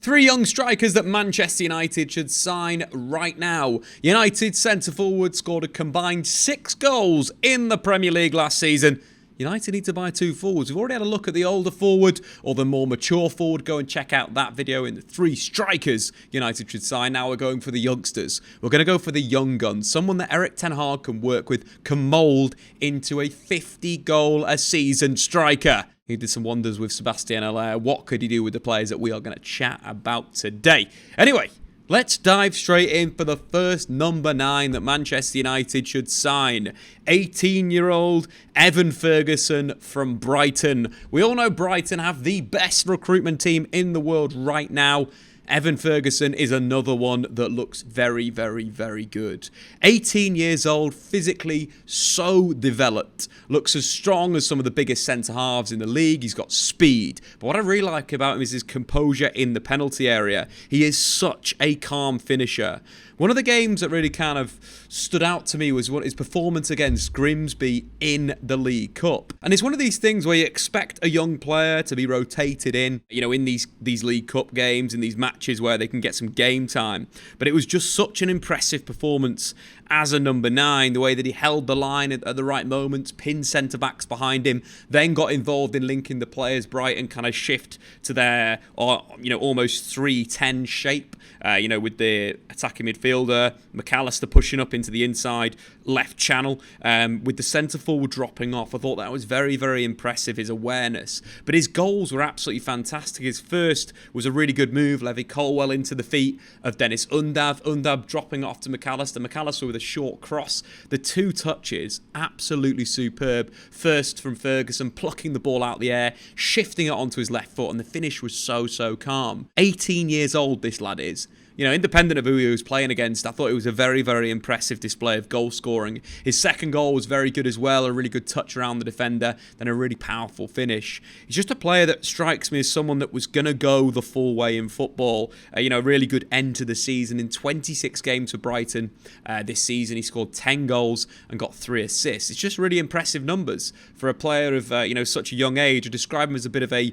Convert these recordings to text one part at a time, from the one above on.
Three young strikers that Manchester United should sign right now. United centre-forward scored a combined 6 goals in the Premier League last season. United need to buy 2 forwards. We've already had a look at the older forward or the more mature forward. Go and check out that video in the 3 strikers United should sign. Now we're going for the youngsters. We're going to go for the young guns. Someone that Erik ten Hag can work with, can mould into a 50-goal-a-season striker. He did some wonders with Sebastian Haller. What could he do with the players that we are going to chat about today? Anyway, let's dive straight in for the first number 9 that Manchester United should sign. 18-year-old Evan Ferguson from Brighton. We all know Brighton have the best recruitment team in the world right now. Evan Ferguson is another one that looks very, very, very good. 18 years old, physically so developed. Looks as strong as some of the biggest centre-halves in the league. He's got speed. But what I really like about him is his composure in the penalty area. He is such a calm finisher. One of the games that really kind of stood out to me was his performance against Grimsby in the League Cup. And it's one of these things where you expect a young player to be rotated in these League Cup games, in these matches where they can get some game time. But it was just such an impressive performance as a number 9, the way that he held the line at the right moments, pinned centre-backs behind him, then got involved in linking the players. Brighton kind of shift to their almost 3-10 shape, with the attacking midfielder, McAllister pushing up into the inside left channel, with the centre-forward dropping off. I thought that was very, very impressive, his awareness. But his goals were absolutely fantastic. His first was a really good move, Levy Colwell into the feet of Dennis Undav. Undav dropping off to McAllister. McAllister with a short cross. The 2 touches, absolutely superb. First from Ferguson, plucking the ball out of the air, shifting it onto his left foot, and the finish was so calm. 18 years old this lad is. Independent of who he was playing against, I thought it was a very, very impressive display of goal scoring. His second goal was very good as well, a really good touch around the defender, then a really powerful finish. He's just a player that strikes me as someone that was going to go the full way in football. A really good end to the season. In 26 games for Brighton this season, he scored 10 goals and got 3 assists. It's just really impressive numbers for a player of such a young age. I describe him as a bit of a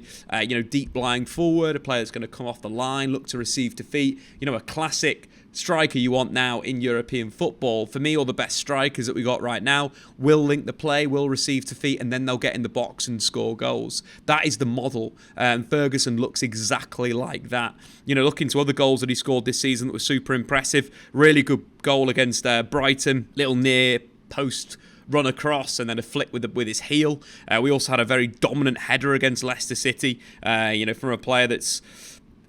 deep-lying forward, a player that's going to come off the line, look to receive defeat. A classic striker you want now in European football. For me, all the best strikers that we got right now will link the play, will receive defeat, and then they'll get in the box and score goals. That is the model. Ferguson looks exactly like that. Looking to other goals that he scored this season that were super impressive. Really good goal against Brighton. Little near post run across and then a flick with his heel. We also had a very dominant header against Leicester City. From a player that's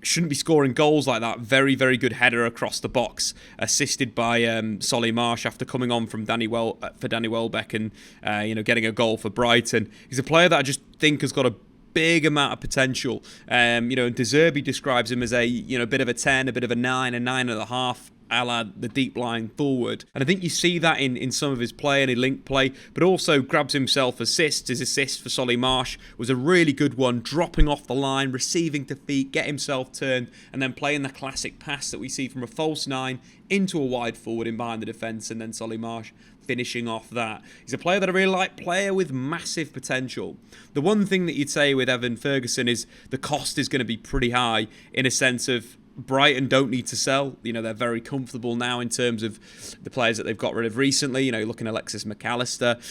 shouldn't be scoring goals like that. Very, very good header across the box, assisted by Solly Marsh after coming on from Danny Welbeck and getting a goal for Brighton. He's a player that I just think has got a big amount of potential. De Zerbi describes him as a bit of a 10, a bit of a 9, a 9.5. A la the deep line forward. And I think you see that in some of his play and his link play, but also grabs himself assists. His assist for Solly Marsh was a really good one, dropping off the line, receiving to feet, get himself turned, and then playing the classic pass that we see from a false 9 into a wide forward in behind the defence, and then Solly Marsh finishing off that. He's a player that I really like, player with massive potential. The one thing that you'd say with Evan Ferguson is the cost is going to be pretty high, in a sense of Brighton don't need to sell. They're very comfortable now in terms of the players that they've got rid of recently. Looking at Alexis McAllister,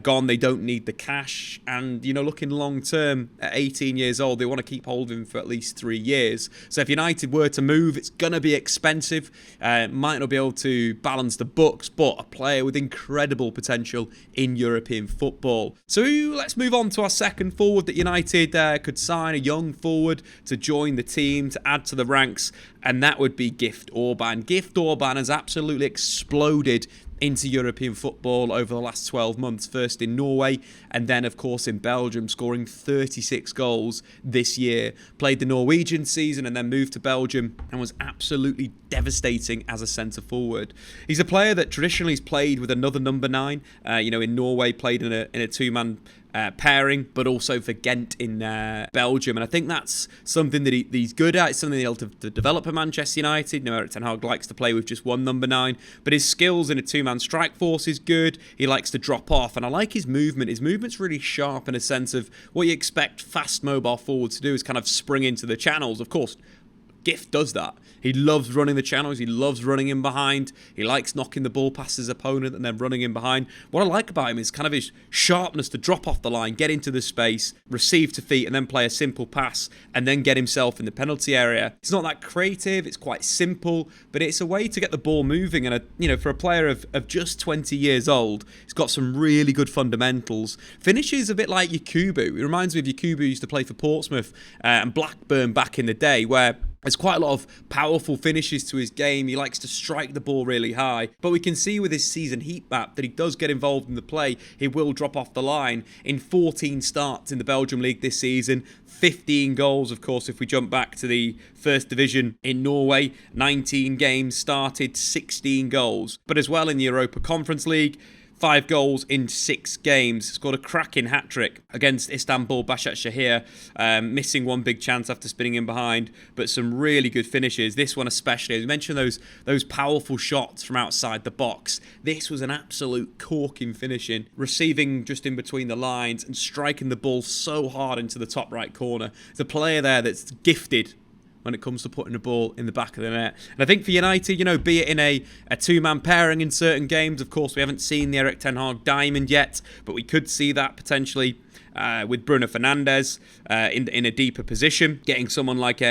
gone. They don't need the cash. And, looking long term at 18 years old, they want to keep hold of him for at least 3 years. So if United were to move, it's going to be expensive. Might not be able to balance the books, but a player with incredible potential in European football. So let's move on to our second forward that United could sign, a young forward to join the team, to add to the ranks. And that would be Gift Orban. Gift Orban has absolutely exploded into European football over the last 12 months, first in Norway and then of course in Belgium, scoring 36 goals this year. Played the Norwegian season and then moved to Belgium and was absolutely devastating as a centre forward. He's a player that traditionally has played with another number 9, in Norway, played in a two-man pairing, but also for Ghent in Belgium. And I think that's something that he's good at. It's something he'll to develop at Manchester United. Erik ten Hag likes to play with just one number 9, but his skills in a two-man strike force is good. He likes to drop off, and I like his movement. His movement's really sharp in a sense of what you expect fast mobile forwards to do is kind of spring into the channels. Of course, Gift does that. He loves running the channels. He loves running in behind. He likes knocking the ball past his opponent and then running in behind. What I like about him is kind of his sharpness to drop off the line, get into the space, receive to feet, and then play a simple pass and then get himself in the penalty area. It's not that creative. It's quite simple, but it's a way to get the ball moving. And, for a player of just 20 years old, he's got some really good fundamentals. Finishes a bit like Yakubu. It reminds me of Yakubu, who used to play for Portsmouth and Blackburn back in the day, where there's quite a lot of powerful finishes to his game. He likes to strike the ball really high. But we can see with his season heat map that he does get involved in the play. He will drop off the line. In 14 starts in the Belgium League this season, 15 goals, of course, if we jump back to the first division in Norway. 19 games started, 16 goals. But as well in the Europa Conference League, 5 goals in 6 games. Scored a cracking hat-trick against Istanbul Başakşehir, missing one big chance after spinning in behind, but some really good finishes. This one especially, as we mentioned, those powerful shots from outside the box. This was an absolute corking finishing, receiving just in between the lines and striking the ball so hard into the top right corner. It's a player there that's gifted when it comes to putting the ball in the back of the net. And I think for United, be it in a two-man pairing in certain games, of course, we haven't seen the Erik ten Hag diamond yet, but we could see that potentially with Bruno Fernandes in a deeper position, getting someone like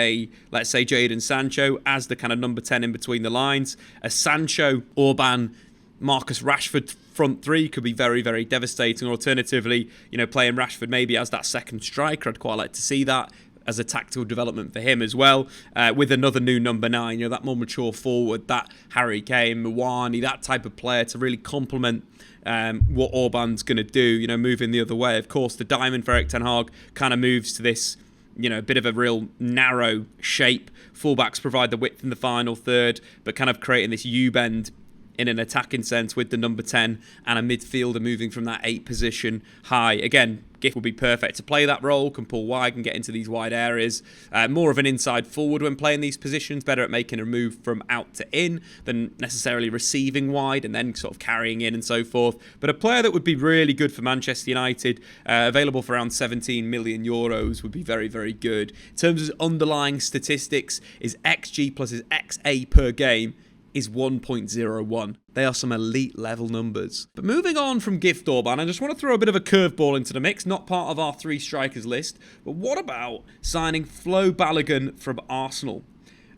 let's say, Jadon Sancho as the kind of number 10 in between the lines. A Sancho, Orban, Marcus Rashford front three could be very, very devastating. Or alternatively, playing Rashford maybe as that second striker. I'd quite like to see that as a tactical development for him as well, with another new number 9, that more mature forward, that Harry Kane, Mawani, that type of player to really complement what Orban's going to do, moving the other way. Of course, the diamond for Erik ten Hag kind of moves to this, a bit of a real narrow shape. Fullbacks provide the width in the final third, but kind of creating this U-bend in an attacking sense with the number 10 and a midfielder moving from that 8 position high. Again, Gift will be perfect to play that role, can pull wide and get into these wide areas. More of an inside forward when playing these positions, better at making a move from out to in than necessarily receiving wide and then sort of carrying in and so forth. But a player that would be really good for Manchester United, available for around 17 million euros, would be very, very good. In terms of underlying statistics, his XG plus his XA per game is 1.01. They are some elite level numbers. But moving on from Gift Orban, I just want to throw a bit of a curveball into the mix, not part of our 3 strikers list, but what about signing Flo Balogun from Arsenal?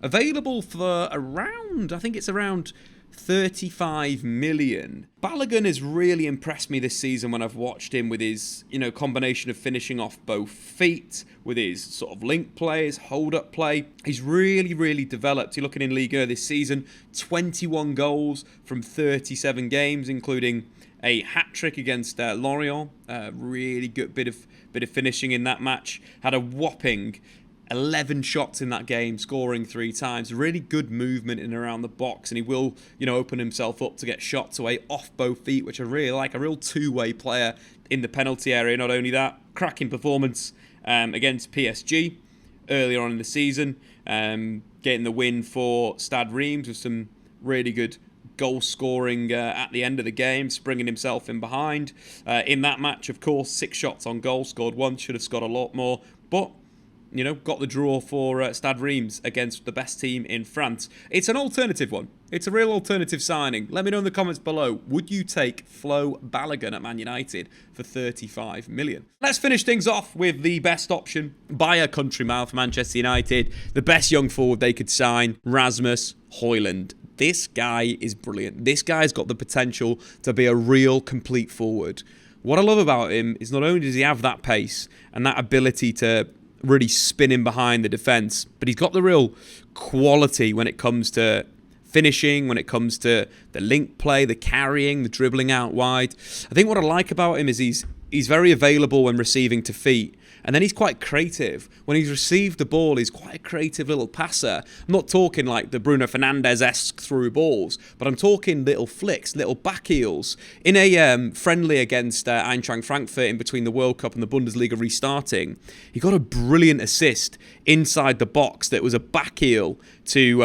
Available for around, I think it's around 35 million. Balogun has really impressed me this season when I've watched him with his, combination of finishing off both feet, with his sort of link play, his hold-up play. He's really, really developed. You're looking in Ligue 1 this season, 21 goals from 37 games, including a hat-trick against Lorient. Really good bit of finishing in that match. Had a whopping 11 shots in that game, scoring 3 times. Really good movement in and around the box, and he will, open himself up to get shots away off both feet, which I really like. A real two-way player in the penalty area. Not only that, cracking performance against PSG earlier on in the season, getting the win for Stade Reims with some really good goal scoring at the end of the game, springing himself in behind. In that match, of course, 6 shots on goal, scored 1, should have scored a lot more, but got the draw for Stade Reims against the best team in France. It's an alternative one. It's a real alternative signing. Let me know in the comments below. Would you take Flo Balogun at Man United for 35 million? Let's finish things off with the best option by a country mile for Manchester United. The best young forward they could sign, Rasmus Højlund. This guy is brilliant. This guy's got the potential to be a real complete forward. What I love about him is not only does he have that pace and that ability to really spinning behind the defence, but he's got the real quality when it comes to finishing, when it comes to the link play, the carrying, the dribbling out wide. I think what I like about him is he's very available when receiving to feet, and then he's quite creative. When he's received the ball, he's quite a creative little passer. I'm not talking like the Bruno Fernandes-esque through balls, but I'm talking little flicks, little back heels. In a friendly against Eintracht Frankfurt in between the World Cup and the Bundesliga restarting, he got a brilliant assist inside the box that was a back heel to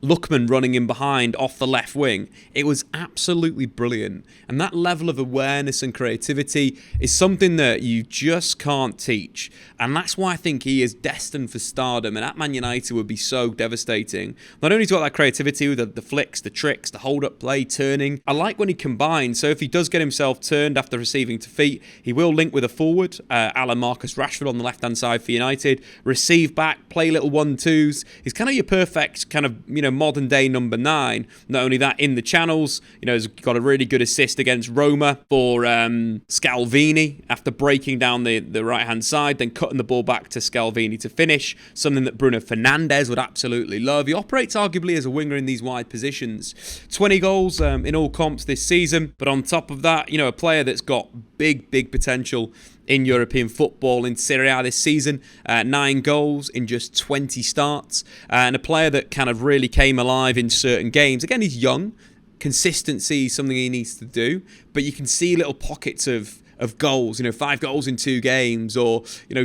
Lookman running in behind off the left wing. It was absolutely brilliant. And that level of awareness and creativity is something that you just can't teach. pitch. And that's why I think he is destined for stardom. And at Man United would be so devastating. Not only has he got that creativity with the flicks, the tricks, the hold-up play, turning. I like when he combines. So if he does get himself turned after receiving defeat, he will link with a forward, a la Marcus Rashford on the left-hand side for United. Receive back, play little 1-2s. He's kind of your perfect kind of, modern-day number 9. Not only that, in the channels, he's got a really good assist against Roma for Scalvini after breaking down the right-hand side, then cutting the ball back to Scalvini to finish, something that Bruno Fernandes would absolutely love. He operates arguably as a winger in these wide positions. 20 goals in all comps this season, but on top of that, a player that's got big potential in European football in Serie A this season. 9 goals in just 20 starts, and a player that kind of really came alive in certain games. Again, he's young. Consistency is something he needs to do, but you can see little pockets of goals, 5 goals in 2 games, or,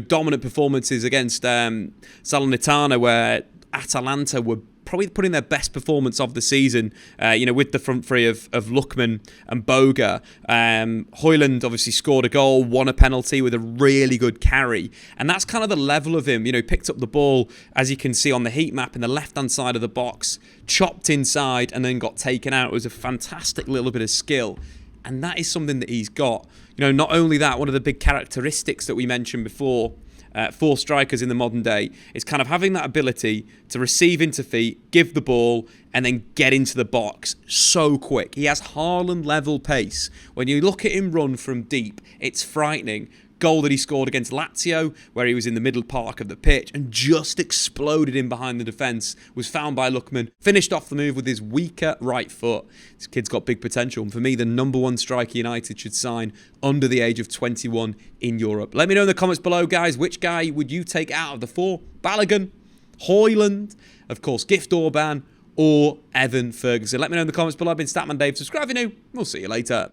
dominant performances against Salernitana, where Atalanta were probably putting their best performance of the season, with the front three of Lookman and Boga. Højlund obviously scored a goal, won a penalty with a really good carry. And that's kind of the level of him. Picked up the ball, as you can see on the heat map, in the left-hand side of the box, chopped inside, and then got taken out. It was a fantastic little bit of skill. And that is something that he's got. Not only that, one of the big characteristics that we mentioned before, for strikers in the modern day, is kind of having that ability to receive into feet, give the ball, and then get into the box so quick. He has Haaland-level pace. When you look at him run from deep, it's frightening. Goal that he scored against Lazio, where he was in the middle park of the pitch and just exploded in behind the defence, was found by Lookman, finished off the move with his weaker right foot. This kid's got big potential, and for me, the number 1 striker United should sign under the age of 21 in Europe. Let me know in the comments below, guys, which guy would you take out of the 4? Balogun, Højlund, of course, Gift Orban, or Evan Ferguson? Let me know in the comments below. I've been Statman Dave. Subscribe if you're new. We'll see you later.